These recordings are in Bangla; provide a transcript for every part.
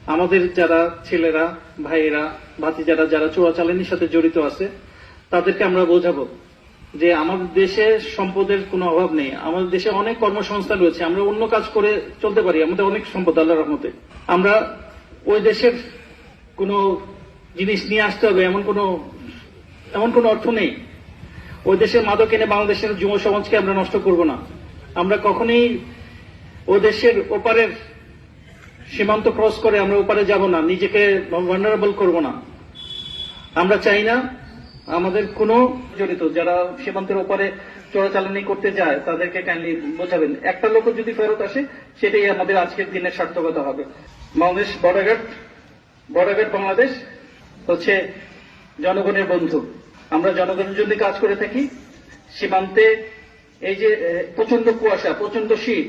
আমাদের যারা ছেলেরা, ভাইয়েরা, ভাতিজারা যারা চোরাচালানির সাথে জড়িত আছে তাদেরকে আমরা বোঝাবো যে আমাদের দেশে সম্পদের কোনো অভাব নেই। আমাদের দেশে অনেক কর্মসংস্থান রয়েছে, আমরা অন্য কাজ করে চলতে পারি, আমাদের অনেক সম্পদ আল্লাহর রহমতে। আমরা ওই দেশের কোনো জিনিস নিয়ে আসতে হবে এমন কোনো অর্থ নেই। ওই দেশের মাদক এনে বাংলাদেশের যুব সমাজকে আমরা নষ্ট করব না। আমরা কখনোই ও দেশের ওপারের সীমান্ত ক্রস করে আমরা ওপারে যাব না, নিজেকে ভালনারেবল করব না। আমরা চাই না আমাদের কোনো জড়িত যারা সীমান্তের ওপারে চোরাচালানি করতে যায় তাদেরকে কাইন্ডলি বোঝাবেন। একটা লোক যদি ফেরত আসে সেটাই আমাদের আজকের দিনের সার্থকতা হবে। বাংলাদেশ বর্ডার বাংলাদেশ হচ্ছে জনগণের বন্ধু। আমরা জনগণের জন্য কাজ করে থাকি। সীমান্তে এই যে প্রচন্ড কুয়াশা, প্রচন্ড শীত,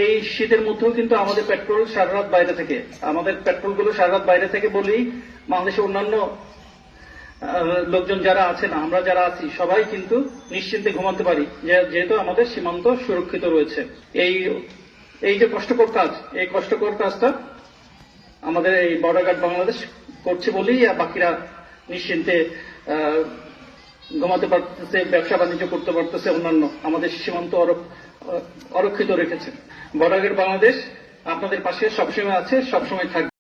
এই শীতের মধ্যেও কিন্তু আমাদের পেট্রোল সারা রাত বাইরে থেকে, আমাদের পেট্রোলগুলো সারা রাত বাইরে থেকে বলেই বাংলাদেশের অন্যান্য লোকজন যারা আছেন, আমরা যারা আছি সবাই কিন্তু নিশ্চিন্তে ঘুমাতে পারি, যেহেতু আমাদের সীমান্ত সুরক্ষিত রয়েছে। এই যে কষ্টকর কাজ, এই কষ্টকর কাজটা আমাদের এই বর্ডার গার্ড বাংলাদেশ করছে বলেই বাকিরা নিশ্চিন্তে ঘুমাতে পারতেছে, ব্যবসা বাণিজ্য করতে পারতেছে, অন্যান্য আমাদের সীমান্ত অরক্ষিত রেখেছে। বর্ডার গার্ড বাংলাদেশ আপনাদের পাশে সবসময় আছে, সবসময় থাকবে।